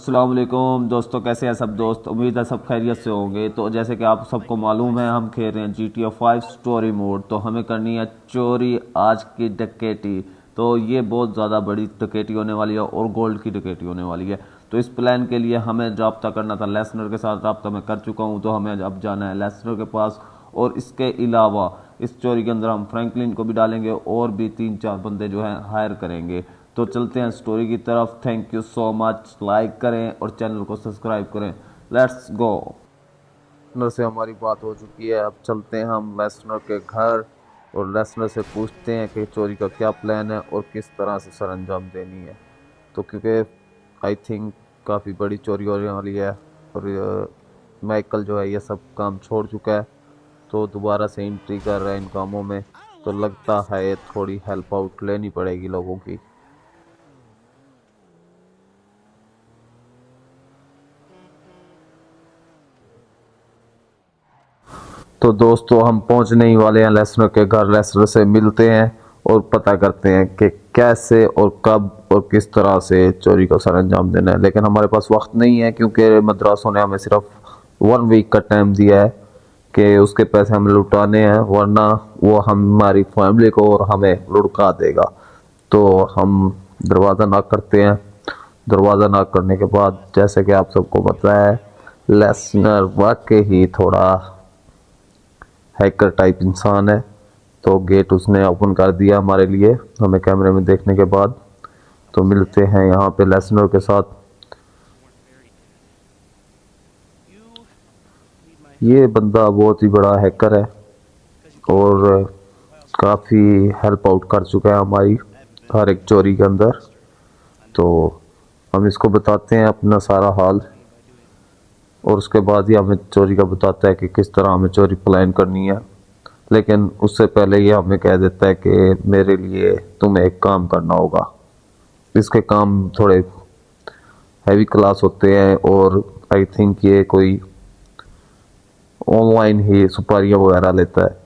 अस्सलाम वालेकुम दोस्तों, कैसे हैं सब दोस्त। उम्मीद है सब खैरियत से होंगे। तो जैसे कि आप सबको मालूम है, हम खेल रहे हैं GTA 5 स्टोरी मोड। तो हमें करनी है चोरी आज की डकैती। तो ये बहुत ज़्यादा बड़ी डकैती होने वाली है और गोल्ड की डकैती होने वाली है। तो इस प्लान के लिए हमें रब्ता करना था लेसनर के साथ। रब्ता मैं कर चुका हूँ, तो हमें अब जाना है लेसनर के पास। और इसके अलावा इस चोरी के अंदर हम फ्रैंकलिन को भी डालेंगे और भी 3-4 बंदे जो हैं हायर करेंगे। तो चलते हैं स्टोरी की तरफ। Thank you so much. Like करें और चैनल को सब्सक्राइब करें। Let's go. लेसनर से हमारी बात हो चुकी है। अब चलते हैं हम लेसनर के घर और लेसनर से पूछते हैं कि चोरी का क्या प्लान है और किस तरह से सर अंजाम देनी है। तो क्योंकि आई थिंक काफ़ी बड़ी चोरी होने वाली है और माइकल जो है ये सब काम छोड़ चुका है, तो दोबारा से एंट्री कर रहा है इन कामों में। तो लगता है थोड़ी हेल्प आउट लेनी पड़ेगी लोगों की। तो दोस्तों हम पहुंचने ही वाले हैं लेसनर के घर। लेसनर से मिलते हैं और पता करते हैं कि कैसे और कब और किस तरह से चोरी का सर अंजाम देना है। लेकिन हमारे पास वक्त नहीं है क्योंकि मद्रासों ने हमें सिर्फ 1 वीक का टाइम दिया है कि उसके पैसे हमें लुटाने हैं, वरना वो हमारी फैमिली को और हमें लुढ़का देगा। तो हम दरवाज़ा नॉक करते हैं। दरवाज़ा नॉक करने के बाद जैसे कि आप सबको पता है, लेसनर वाकई ही थोड़ा हैकर टाइप इंसान है। तो गेट उसने ओपन कर दिया हमारे लिए, हमें कैमरे में देखने के बाद। तो मिलते हैं यहाँ पे लेसनर के साथ। ये बंदा बहुत ही बड़ा हैकर है और काफ़ी हेल्प आउट कर चुका है हमारी हर एक चोरी के अंदर। तो हम इसको बताते हैं अपना सारा हाल और उसके बाद ही हमें चोरी का बताता है कि किस तरह हमें चोरी प्लान करनी है। लेकिन उससे पहले ये हमें कह देता है कि मेरे लिए तुम्हें एक काम करना होगा। इसके काम थोड़े हैवी क्लास होते हैं और आई थिंक ये कोई ऑनलाइन ही सुपारियाँ वगैरह लेता है।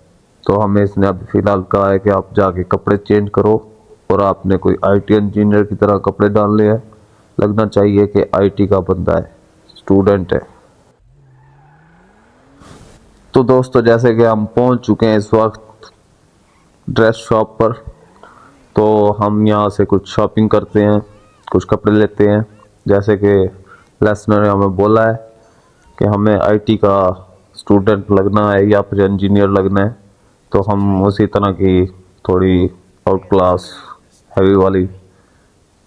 तो हमें इसने अभी फ़िलहाल कहा है कि आप जाके कपड़े चेंज करो और आपने कोई आईटी इंजीनियर की तरह कपड़े डालने हैं। लगना चाहिए कि आईटी का बंदा है, स्टूडेंट है। तो दोस्तों जैसे कि हम पहुंच चुके हैं इस वक्त ड्रेस शॉप पर। तो हम यहाँ से कुछ शॉपिंग करते हैं, कुछ कपड़े लेते हैं। जैसे कि लेसनर ने हमें बोला है कि हमें आईटी का स्टूडेंट लगना है या फिर इंजीनियर लगना है, तो हम उसी तरह की थोड़ी आउट क्लास हैवी वाली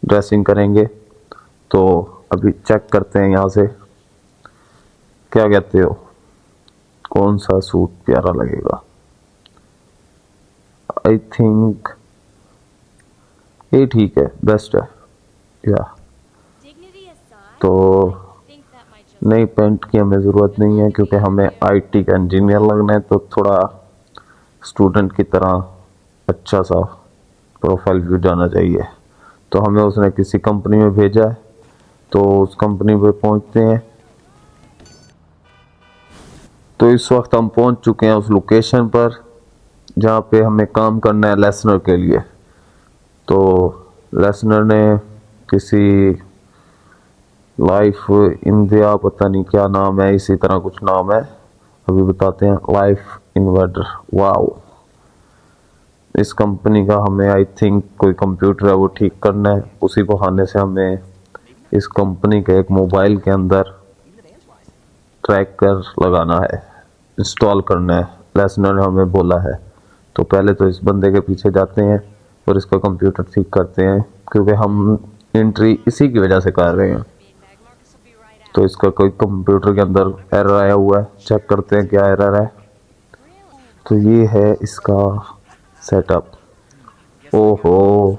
ड्रेसिंग करेंगे। तो अभी चेक करते हैं यहाँ से, क्या कहते हो, कौन सा सूट प्यारा लगेगा। आई थिंक ये ठीक है, बेस्ट है या। तो नई पेंट की हमें ज़रूरत नहीं है क्योंकि हमें आईटी का इंजीनियर लगना है। तो थोड़ा स्टूडेंट की तरह अच्छा सा प्रोफाइल व्यू जाना चाहिए। तो हमें उसने किसी कंपनी में भेजा है, तो उस कंपनी पे पहुंचते हैं। तो इस वक्त हम पहुंच चुके हैं उस लोकेशन पर जहाँ पे हमें काम करना है लेसनर के लिए। तो लेसनर ने किसी लाइफ इंडिया, पता नहीं क्या नाम है, इसी तरह कुछ नाम है, अभी बताते हैं। Life inverter, wow. इस कंपनी का हमें आई थिंक कोई कंप्यूटर है वो ठीक करना है। उसी बहाने से हमें इस कंपनी के एक मोबाइल के अंदर ट्रैकर लगाना है, इंस्टॉल करना है, लेसनर ने हमें बोला है। तो पहले तो इस बंदे के पीछे जाते हैं और इसका कंप्यूटर ठीक करते हैं क्योंकि हम एंट्री इसी की वजह से कर रहे हैं। तो इसका कोई कंप्यूटर के अंदर एरर आया हुआ है, चेक करते हैं क्या एरर है। तो ये है इसका सेटअप। ओहो,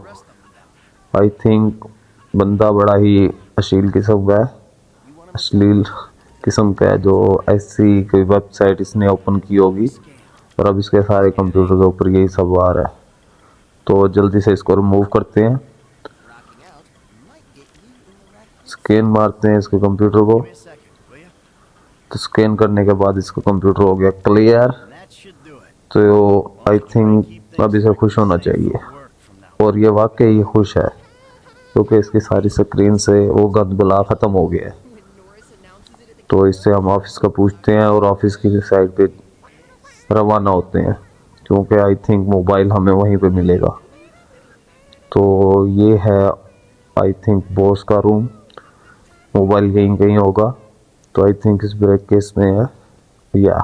आई थिंक बंदा बड़ा ही अश्लील किस्म का है, जो ऐसी कोई वेबसाइट इसने ओपन की होगी और अब इसके सारे कंप्यूटर के ऊपर यही सब आ रहा है। तो जल्दी से इसको रिमूव करते हैं, स्कैन मारते हैं इसके कंप्यूटर को। तो स्कैन करने के बाद इसका कंप्यूटर हो गया क्लियर। तो आई थिंक अब इसे खुश होना चाहिए और ये वाकई खुश है। क्योंकि इसकी सारी स्क्रीन से वो गंदबला ख़त्म हो गया है। तो इससे हम ऑफिस का पूछते हैं और ऑफिस की साइड पे रवाना होते हैं, क्योंकि आई थिंक मोबाइल हमें वहीं पे मिलेगा। तो ये है आई थिंक बॉस का रूम, मोबाइल यहीं कहीं होगा। तो आई थिंक इस ब्रेक केस में है या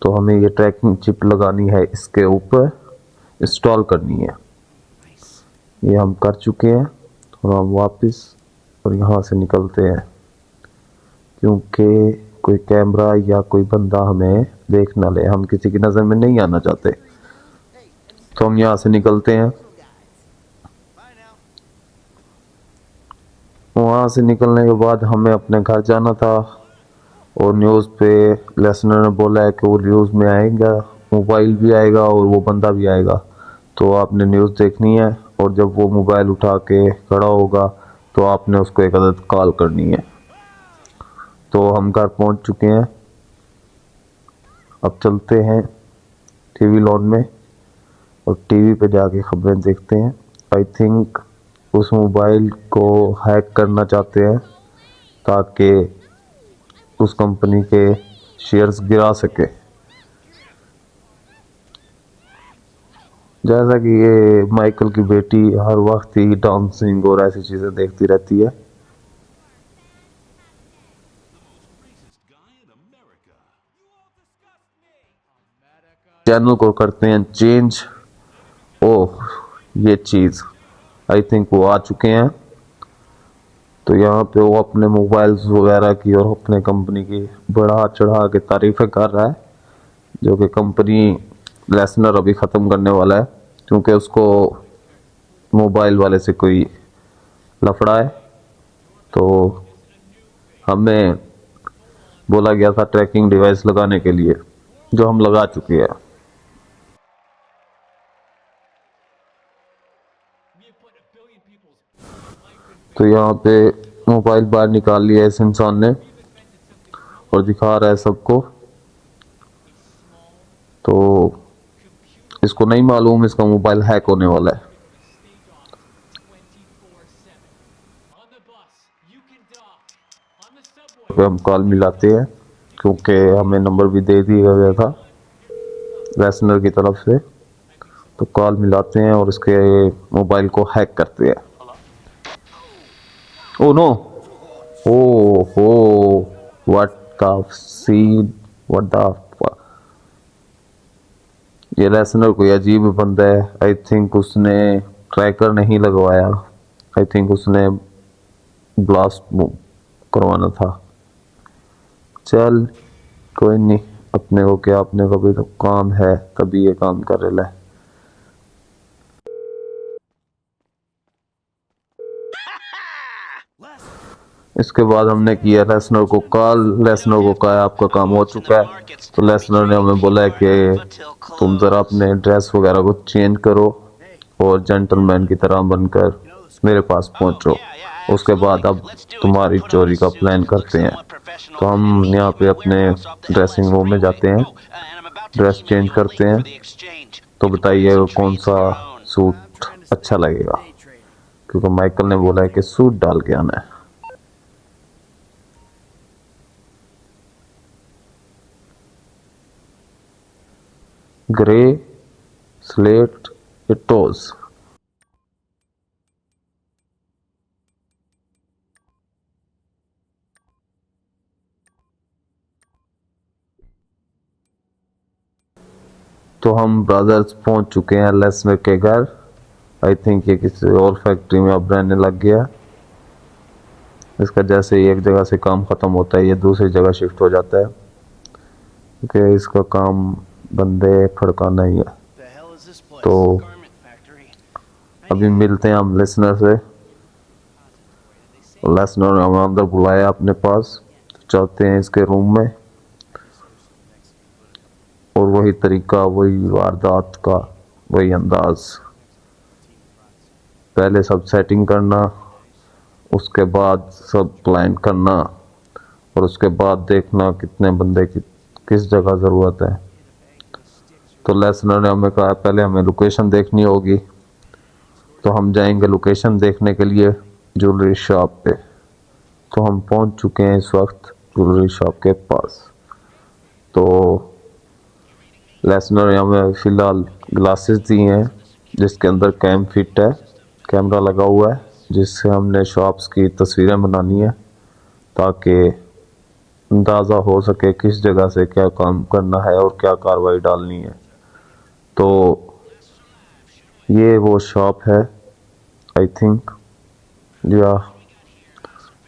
तो हमें ये ट्रैकिंग चिप लगानी है, इसके ऊपर इंस्टॉल करनी है। ये हम कर चुके हैं और हम वापस और यहाँ से निकलते हैं, क्योंकि कोई कैमरा या कोई बंदा हमें देख ना ले, हम किसी की नज़र में नहीं आना चाहते। तो हम यहाँ से निकलते हैं। वहाँ से निकलने के बाद हमें अपने घर जाना था और न्यूज़ पे लेसनर ने बोला है कि वो न्यूज़ में आएगा, मोबाइल भी आएगा और वो बंदा भी आएगा। तो आपने न्यूज़ देखनी है और जब वो मोबाइल उठा के खड़ा होगा तो आपने उसको एक अदद कॉल करनी है। तो हम घर पहुंच चुके हैं, अब चलते हैं टीवी लॉन में और टीवी पे जाके खबरें देखते हैं। आई थिंक उस मोबाइल को हैक करना चाहते हैं ताकि उस कंपनी के शेयर्स गिरा सके। जैसा कि ये माइकल की बेटी हर वक्त ही डांसिंग और ऐसी चीज़ें देखती रहती है। चैनल को करते हैं चेंज। ओह, ये चीज़ आई थिंक वो आ चुके हैं। तो यहाँ पे वो अपने मोबाइल्स वगैरह की और अपने कंपनी की बढ़ा चढ़ा के तारीफ़ें कर रहा है, जो कि कंपनी लेसनर अभी ख़त्म करने वाला है, क्योंकि उसको मोबाइल वाले से कोई लफड़ा है। तो हमें बोला गया था ट्रैकिंग डिवाइस लगाने के लिए, जो हम लगा चुके हैं। तो यहाँ पे मोबाइल बाहर निकाल लिया इस इंसान ने और दिखा रहा है सबको। तो इसको नहीं मालूम इसका मोबाइल हैक होने वाला है। तो हम कॉल मिलाते हैं, क्योंकि हमें नंबर भी दे दिया गया था लेसनर की तरफ से। तो कॉल मिलाते हैं और इसके मोबाइल को हैक करते हैं। ओह no, oh ho, what the scene, what the, ये लेसनर कोई अजीब बंदा है। आई थिंक उसने ट्रैकर नहीं लगवाया, आई थिंक उसने ब्लास्ट करवाना था। चल कोई नहीं, अपने को क्या, अपने को भी तो काम है, तभी ये काम कर रहा है। इसके बाद हमने किया लेसनर को कॉल। लेसनर को कहा आपका काम हो चुका है। तो लेसनर ने हमें बोला है कि तुम ज़रा अपने ड्रेस वगैरह को चेंज करो और जेंटलमैन की तरह बनकर मेरे पास पहुंचो। उसके बाद अब तुम्हारी चोरी का प्लान करते हैं। तो हम यहाँ पे अपने ड्रेसिंग रूम में जाते हैं, ड्रेस चेंज करते हैं। तो बताइए कौन सा सूट अच्छा लगेगा, क्योंकि माइकल ने बोला है कि सूट डाल के आना है। ग्रे, स्लेट या टोज। तो हम ब्रदर्स पहुंच चुके हैं लेसनर के घर। आई थिंक ये किसी और फैक्ट्री में अब रहने लग गया। इसका जैसे ही एक जगह से काम ख़त्म होता है ये दूसरी जगह शिफ्ट हो जाता है, क्योंकि इसका काम बंदे फड़काना ही है। तो अभी मिलते हैं हम लेसनर से। लेसनर ने हमें अंदर बुलाया अपने पास। चाहते हैं इसके रूम में, और वही तरीका, वही वारदात का वही अंदाज। पहले सब सेटिंग करना, उसके बाद सब प्लान करना, और उसके बाद देखना कितने बंदे की किस जगह ज़रूरत है। तो लेसनर ने हमें कहा पहले हमें लोकेशन देखनी होगी, तो हम जाएंगे लोकेशन देखने के लिए ज्वेलरी शॉप पे। तो हम पहुंच चुके हैं इस वक्त ज्वेलरी शॉप के पास। तो लेसनर ने हमें फ़िलहाल ग्लासेस दिए हैं जिसके अंदर कैम फिट है, कैमरा लगा हुआ है, जिससे हमने शॉप्स की तस्वीरें बनानी है ताकि अंदाज़ा हो सके किस जगह से क्या काम करना है और क्या कार्रवाई डालनी है। तो ये वो शॉप है आई थिंक, या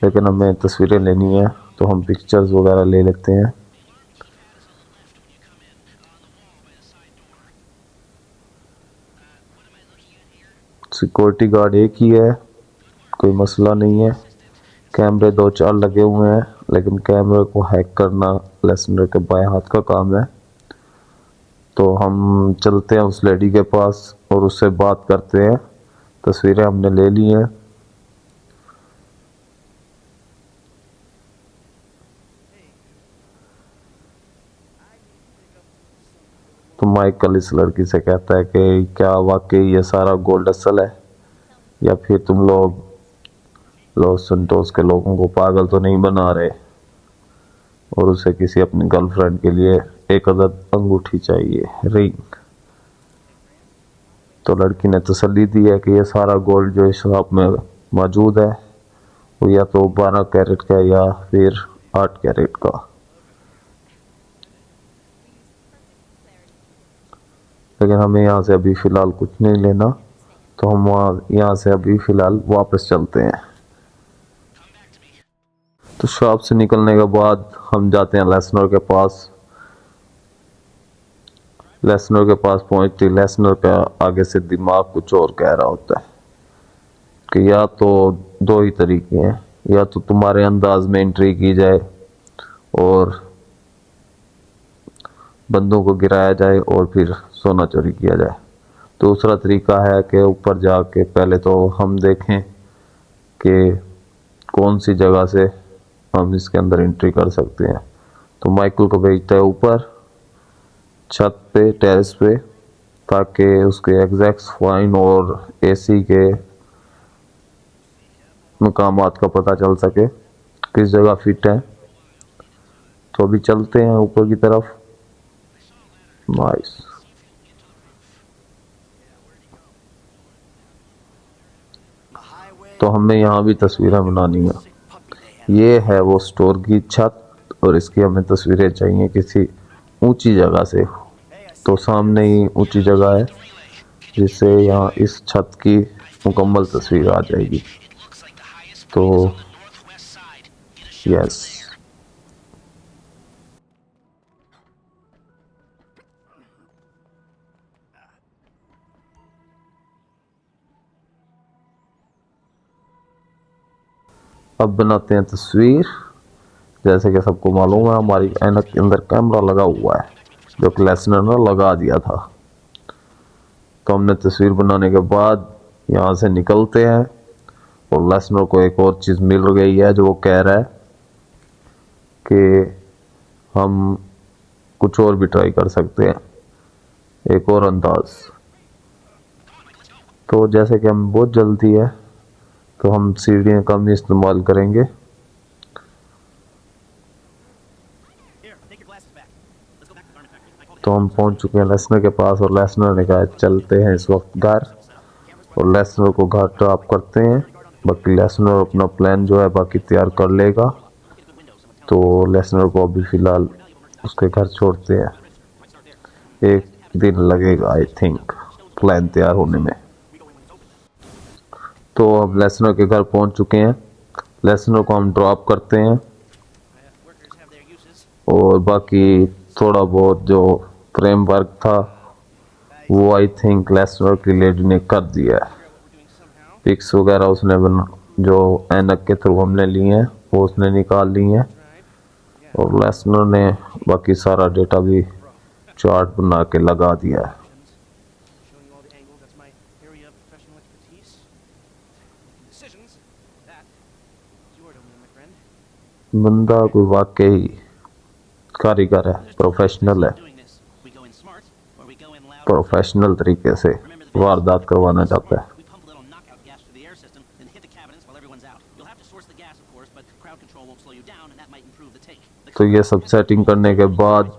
लेकिन हमें तस्वीरें लेनी है तो हम पिक्चर्स वगैरह ले लेते हैं। सिक्योरिटी गार्ड एक ही है, कोई मसला नहीं है। कैमरे 2-4 लगे हुए हैं, लेकिन कैमरे को हैक करना लेसनर के बाएं हाथ का काम है। तो हम चलते हैं उस लेडी के पास और उससे बात करते हैं। तस्वीरें हमने ले ली हैं। तो माइकल इस लड़की से कहता है कि क्या वाकई ये सारा गोल्ड असल है, या फिर तुम लोग लॉस सेंटोस के लोगों को पागल तो नहीं बना रहे, और उसे किसी अपनी गर्लफ्रेंड के लिए एक अदद अंगूठी चाहिए, रिंग। तो लड़की ने तसल्ली दी है कि ये सारा गोल्ड जो इस शॉप में मौजूद है वो या तो 12 कैरेट का या फिर 8 कैरेट का। लेकिन हमें यहाँ से अभी फ़िलहाल कुछ नहीं लेना, तो हम यहाँ से अभी फ़िलहाल वापस चलते हैं। तो शॉप से निकलने के बाद हम जाते हैं लेसनर के पास। लेसनर के पास पहुँचते लेसनर का आगे से दिमाग कुछ और कह रहा होता है कि या तो 2 ही तरीके हैं, या तो तुम्हारे अंदाज में एंट्री की जाए और बंदों को गिराया जाए और फिर सोना चोरी किया जाए। दूसरा तरीका है कि ऊपर जाके पहले तो हम देखें कि कौन सी जगह से हम इसके अंदर एंट्री कर सकते हैं। तो माइकल को भेजता है ऊपर छत पे, टेरेस पे, ताकि उसके एग्जैक्ट फाइन और एसी के मकामात का पता चल सके किस जगह फिट है। तो अभी चलते हैं ऊपर की तरफ। नाइस। तो हमें यहाँ भी तस्वीरें बनानी है। ये है वो स्टोर की छत, और इसकी हमें तस्वीरें चाहिए किसी ऊंची जगह से। तो सामने ही ऊंची जगह है जिससे यहाँ इस छत की मुकम्मल तस्वीर आ जाएगी। तो यस, अब बनाते हैं तस्वीर। जैसे कि सबको मालूम है हमारी ऐनक के अंदर कैमरा लगा हुआ है जो कि लेसनर ने लगा दिया था। तो हमने तस्वीर बनाने के बाद यहाँ से निकलते हैं, और लेसनर को एक और चीज़ मिल गई है जो वो कह रहा है कि हम कुछ और भी ट्राई कर सकते हैं, एक और अंदाज। तो जैसे कि हमें बहुत जल्दी है तो हम सीढ़ियाँ कम ही इस्तेमाल करेंगे। तो हम पहुंच चुके हैं लेसनर के पास, और लेसनर ने कहा चलते हैं इस वक्त घर, और लेसनर को घर ड्रॉप करते हैं। बाकी लेसनर अपना प्लान जो है बाकी तैयार कर लेगा। तो लेसनर को अभी फ़िलहाल उसके घर छोड़ते हैं। एक दिन लगेगा आई थिंक प्लान तैयार होने में। तो अब लेसनर के घर पहुंच चुके हैं। लेसनर को हम ड्रॉप करते हैं, और बाकी थोड़ा बहुत जो फ्रेमवर्क था वो आई थिंक लेसनर की लेडी ने कर दिया है। पिक्स वगैरह उसने जो ऐनक के थ्रू हमने लिए हैं वो उसने निकाल ली हैं, और लेसनर ने बाकी सारा डेटा भी चार्ट बना के लगा दिया है। बंदा कोई वाकई कारीगर है, प्रोफेशनल है। प्रोफेशनल तरीके से वारदात करवाना चाहता है। तो ये सब सेटिंग करने के बाद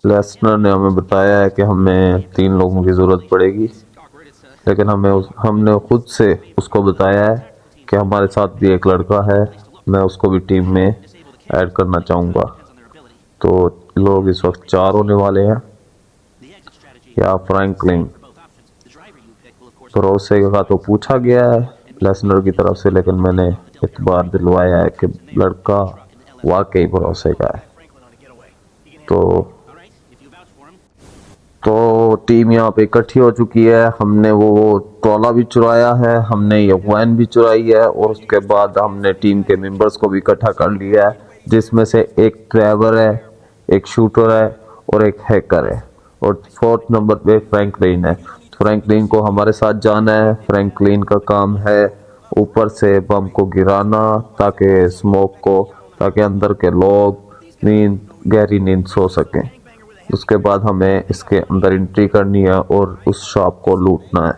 लेसनर ने हमें बताया है कि हमें 3 लोगों की ज़रूरत पड़ेगी, लेकिन हमने खुद से उसको बताया है कि हमारे साथ भी एक लड़का है, मैं उसको भी टीम में ऐड करना चाहूँगा। तो लोग इस वक्त 4 होने वाले हैं। या फ्रैंकलिन, भरोसे का तो पूछा गया है लेसनर की तरफ से, लेकिन मैंने इतबार दिलवाया है कि लड़का वाकई भरोसे का है। तो टीम यहाँ पे इकट्ठी हो चुकी है। हमने वो ट्रॉला भी चुराया है, हमने ये वैन भी चुराई है, और उसके बाद हमने टीम के मेंबर्स को भी इकट्ठा कर लिया है, जिसमें से एक ड्राइवर है, एक शूटर है और एक हैकर है, और 4th नंबर पे फ्रैंकलिन है। फ्रैंकलिन को हमारे साथ जाना है। फ्रैंकलिन का काम है ऊपर से बम को गिराना ताकि अंदर के लोग गहरी नींद सो सकें। उसके बाद हमें इसके अंदर एंट्री करनी है और उस शॉप को लूटना है।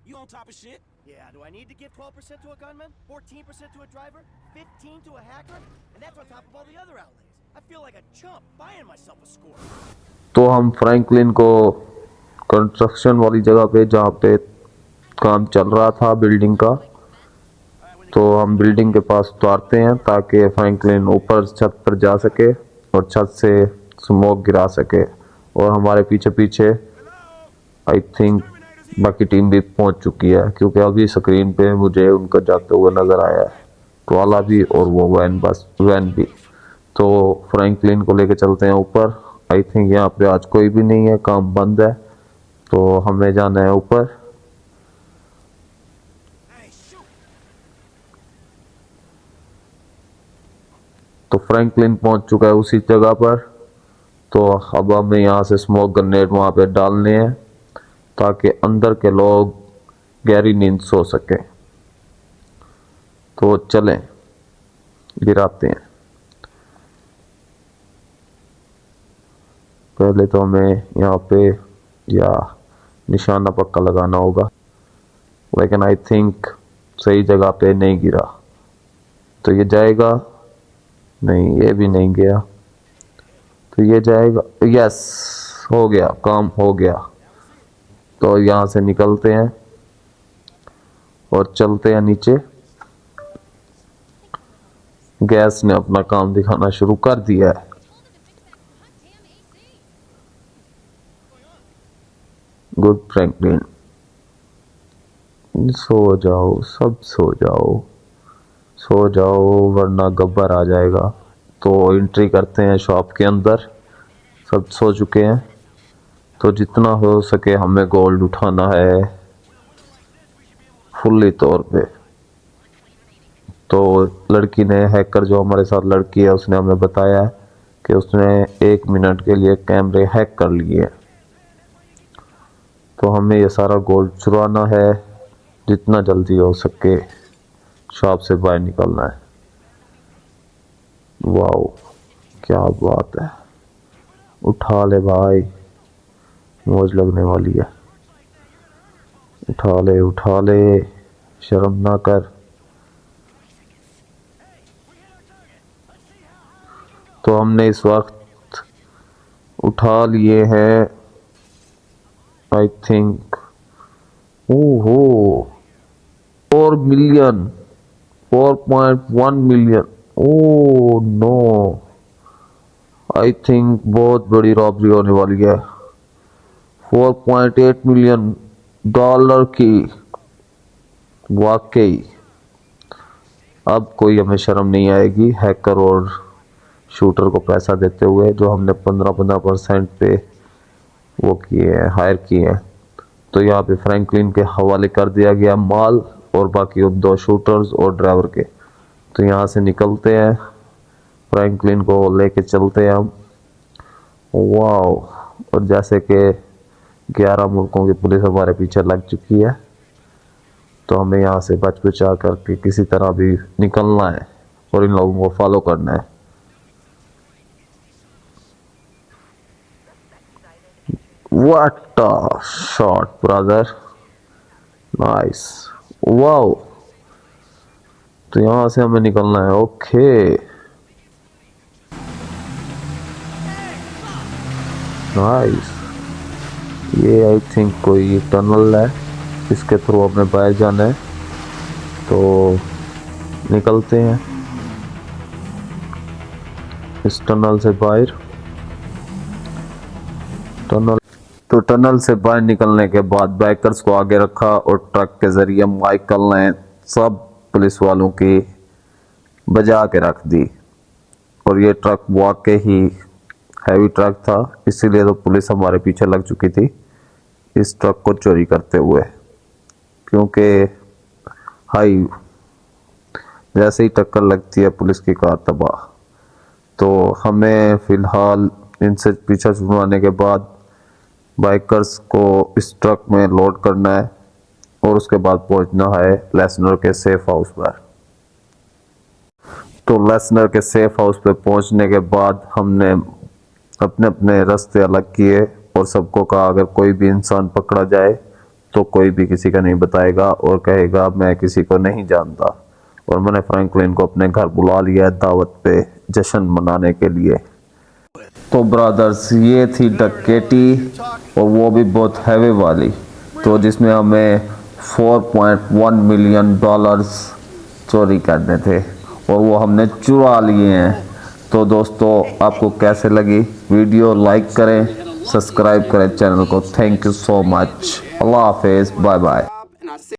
You on top of shit? Yeah, do I need to give 12% to a gunman, 14% to a driver, 15 to a hacker? And that's on top of all the other outlays. I feel like a chump buying myself a score. तो हम Franklin को construction वाली जगह पे, जहाँ पे काम चल रहा था बिल्डिंग का, तो हम बिल्डिंग के पास उतारते हैं ताकि फ्रैंकलिन ऊपर छत पर जा सके और छत से स्मोक गिरा सके, और हमारे पीछे पीछे आई थिंक बाकी टीम भी पहुंच चुकी है, क्योंकि अभी स्क्रीन पे मुझे उनका जाते हुए नजर आया है, ट्रॉला भी और वो वैन भी। तो फ्रैंकलिन को लेके चलते हैं ऊपर। आई थिंक यहाँ पे आज कोई भी नहीं है, काम बंद है, तो हमें जाना है ऊपर। तो फ्रैंकलिन पहुंच चुका है उसी जगह पर। तो अब हमें यहाँ से स्मोक ग्रेनेड वहाँ पे डालने हैं ताकि अंदर के लोग गहरी नींद सो सके। तो चलें, गिराते हैं। पहले तो हमें यहाँ पे या निशाना पक्का लगाना होगा, लेकिन आई थिंक सही जगह पे नहीं गिरा, तो ये जाएगा नहीं, ये भी नहीं गया, तो ये जाएगा। यस, हो गया, काम हो गया। तो यहाँ से निकलते हैं और चलते हैं नीचे। गैस ने अपना काम दिखाना शुरू कर दिया है। गुड फ्रैंकलिन, सो जाओ, सब सो जाओ वरना गब्बर आ जाएगा। तो एंट्री करते हैं शॉप के अंदर। सब सो चुके हैं, तो जितना हो सके हमें गोल्ड उठाना है फुल्ली तौर पे। तो लड़की ने, हैकर जो हमारे साथ लड़की है, उसने हमें बताया कि उसने 1 मिनट के लिए कैमरे हैक कर लिए। तो हमें ये सारा गोल्ड चुराना है, जितना जल्दी हो सके शॉप से बाहर निकलना है। वाओ, क्या बात है, उठा ले भाई, मौज लगने वाली है। उठा ले, शर्म ना कर। तो हमने इस वक्त उठा लिए हैं आई think, oho, 4 million, 4.1 million. Oh no, I think बहुत बड़ी रॉबरी होने वाली है। 4.8 मिलियन डॉलर की, वाकई अब कोई हमें शर्म नहीं आएगी हैकर और शूटर को पैसा देते हुए, जो हमने 15% पे वो किए हैं, हायर किए हैं। तो यहाँ पे फ्रैंकलिन के हवाले कर दिया गया माल, और बाकी उन 2 शूटर्स और ड्राइवर के। तो यहाँ से निकलते हैं, फ्रैंकलिन को लेके चलते हैं हम। वाओ, और जैसे कि 11 मुल्कों की पुलिस हमारे पीछे लग चुकी है, तो हमें यहाँ से बच बचा करके किसी तरह भी निकलना है और इन लोगों को फॉलो करना है। What a shot, brother! Nice. Wow. तो यहाँ से हमें निकलना है। Okay, nice. ये आई थिंक कोई टनल है, इसके थ्रू हमें बाहर जाना है, तो निकलते हैं इस टनल से बाहर। टनल से बाहर निकलने के बाद बाइकर्स को आगे रखा और ट्रक के जरिए माइकल ने सब पुलिस वालों की बजा के रख दी। और ये ट्रक वाकई ही हैवी ट्रक था, इसीलिए तो पुलिस हमारे पीछे लग चुकी थी इस ट्रक को चोरी करते हुए, क्योंकि हाई जैसे ही टक्कर लगती है पुलिस की कार तबाह। तो हमें फिलहाल इनसे पीछा छुड़वाने के बाद बाइकर्स को इस ट्रक में लोड करना है और उसके बाद पहुंचना है लेसनर के सेफ हाउस पर। तो लेसनर के सेफ हाउस पे पहुंचने के बाद हमने अपने अपने रास्ते अलग किए और सबको कहा अगर कोई भी इंसान पकड़ा जाए तो कोई भी किसी का नहीं बताएगा और कहेगा मैं किसी को नहीं जानता। और मैंने फ्रैंकलिन को अपने घर बुला लिया है दावत पे जश्न मनाने के लिए। तो ब्रदर्स, ये थी डकैती, और वो भी बहुत हैवी वाली, तो जिसमें हमें 4.1 मिलियन डॉलर्स चोरी करने थे और वो हमने चुरा लिए हैं। तो दोस्तों, आपको कैसे लगी वीडियो? लाइक करें, सब्सक्राइब करें चैनल को। Thank you so much. अल्लाह हाफिज़, बाय बाय।